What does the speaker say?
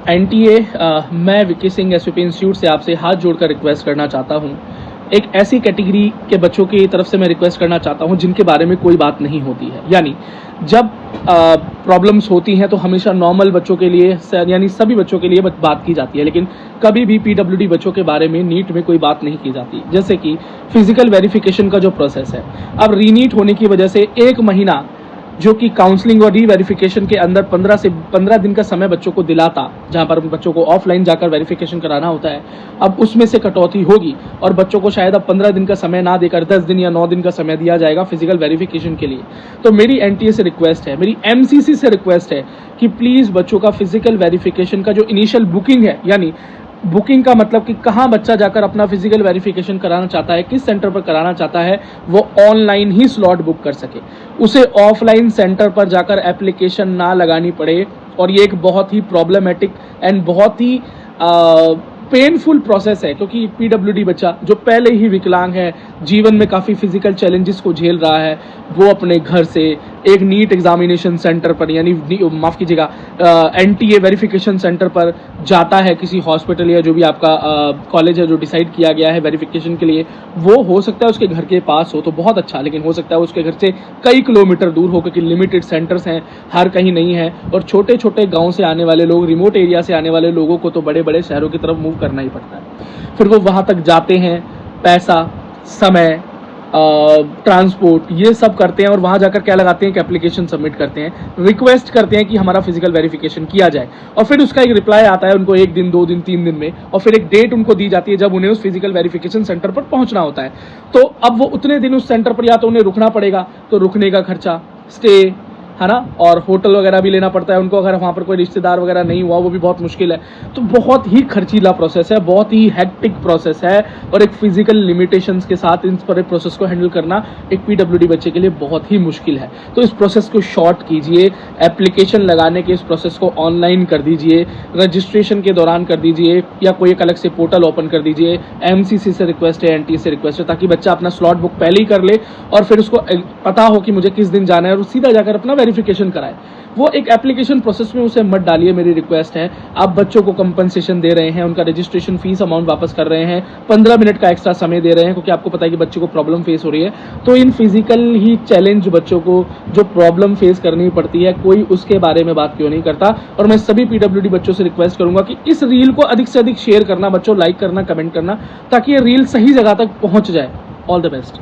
NTA मैं Vicky Singh SVP institute से आपसे हाथ जोड़कर रिक्वेस्ट करना चाहता हूं। एक ऐसी कैटेगरी के बच्चों की तरफ से मैं रिक्वेस्ट करना चाहता हूं जिनके बारे में कोई बात नहीं होती है। यानी जब प्रॉब्लम्स होती हैं तो हमेशा नॉर्मल बच्चों के लिए यानी सभी बच्चों के लिए बात की जाती है, लेकिन कभी भी पीडब्ल्यूडी बच्चों के बारे में नीट में कोई बात नहीं की जाती। जैसे कि फिजिकल वेरिफिकेशन का जो प्रोसेस है, अब रीनीट होने की वजह से 1 महीना जो कि काउंसलिंग और रीवेरिफिकेशन के अंदर 15 दिन का समय बच्चों को दिलाता, जहां पर बच्चों को ऑफलाइन जाकर वेरिफिकेशन कराना होता है, अब उसमें से कटौती होगी और बच्चों को शायद अब 15 दिन का समय ना देकर 10 दिन या 9 दिन का समय दिया जाएगा फिजिकल वेरिफिकेशन के लिए। तो मेरी एनटीए से रिक्वेस्ट है, मेरी एमसीसी से रिक्वेस्ट है कि प्लीज़ बच्चों का फिजिकल वेरिफिकेशन का जो इनिशियल बुकिंग है, यानी बुकिंग का मतलब कि कहाँ बच्चा जाकर अपना फिजिकल वेरिफिकेशन कराना चाहता है, किस सेंटर पर कराना चाहता है, वो ऑनलाइन ही स्लॉट बुक कर सके, उसे ऑफलाइन सेंटर पर जाकर एप्लीकेशन ना लगानी पड़े। और ये एक बहुत ही प्रॉब्लमेटिक एंड बहुत ही पेनफुल प्रोसेस है, क्योंकि पीडब्ल्यूडी बच्चा जो पहले ही विकलांग है, जीवन में काफ़ी फिजिकल चैलेंजेस को झेल रहा है, वो अपने घर से एक नीट एग्जामिनेशन सेंटर पर यानी माफ़ कीजिएगा एनटीए वेरिफिकेशन सेंटर पर जाता है, किसी हॉस्पिटल या जो भी आपका कॉलेज है जो डिसाइड किया गया है वेरिफिकेशन के लिए, वो हो सकता है उसके घर के पास हो तो बहुत अच्छा, लेकिन हो सकता है उसके घर से कई किलोमीटर दूर हो, क्योंकि लिमिटेड सेंटर्स हैं, हर कहीं नहीं है। और छोटे छोटे गाँव से आने वाले लोग, रिमोट एरिया से आने वाले लोगों को तो बड़े बड़े शहरों की तरफ मूव करना ही पड़ता है। फिर वो वहाँ तक जाते हैं, पैसा, समय, ट्रांसपोर्ट, ये सब करते हैं और वहाँ जाकर क्या लगाते हैं कि एप्लीकेशन सबमिट करते हैं, रिक्वेस्ट करते हैं कि हमारा फिजिकल वेरिफिकेशन किया जाए, और फिर उसका एक रिप्लाई आता है उनको 1 दिन, 2 दिन, 3 दिन में, और फिर एक डेट उनको दी जाती है जब उन्हें उस फिजिकल वेरिफिकेशन सेंटर पर पहुंचना होता है। तो अब वो उतने दिन उस सेंटर पर या तो उन्हें रुकना पड़ेगा, तो रुकने का खर्चा, स्टे है ना, और होटल वगैरह भी लेना पड़ता है उनको, अगर वहाँ पर कोई रिश्तेदार वगैरह नहीं हुआ वो भी बहुत मुश्किल है। तो बहुत ही खर्चीला प्रोसेस है, बहुत ही हेक्टिक प्रोसेस है, और एक फिजिकल लिमिटेशंस के साथ इन पर प्रोसेस को हैंडल करना एक पीडब्ल्यूडी बच्चे के लिए बहुत ही मुश्किल है। तो इस प्रोसेस को शॉर्ट कीजिए, एप्लीकेशन लगाने के इस प्रोसेस को ऑनलाइन कर दीजिए, रजिस्ट्रेशन के दौरान कर दीजिए, या कोई एक अलग से पोर्टल ओपन कर दीजिए। एमसीसी से रिक्वेस्ट है, एनटीए से रिक्वेस्ट है, ताकि बच्चा अपना स्लॉट बुक पहले ही कर ले और फिर उसको पता हो कि मुझे किस दिन जाना है और सीधा जाकर अपना वेरिफिकेशन कराए। वो एक एप्लीकेशन प्रोसेस में उसे मत डालिए, मेरी रिक्वेस्ट है। आप बच्चों को कंपनसेशन दे रहे हैं, उनका रजिस्ट्रेशन फीस अमाउंट वापस कर रहे हैं, 15 मिनट का एक्स्ट्रा समय दे रहे हैं, क्योंकि आपको पता है कि बच्चे को प्रॉब्लम फेस हो रही है। तो इन फिजिकल ही चैलेंज बच्चों को जो प्रॉब्लम फेस करनी पड़ती है, कोई उसके बारे में बात क्यों नहीं करता। और मैं सभी पीडब्ल्यूडी बच्चों से रिक्वेस्ट करूंगा कि इस रील को अधिक से अधिक शेयर करना, बच्चों लाइक करना, कमेंट करना, ताकि ये रील सही जगह तक पहुंच जाए। All the best.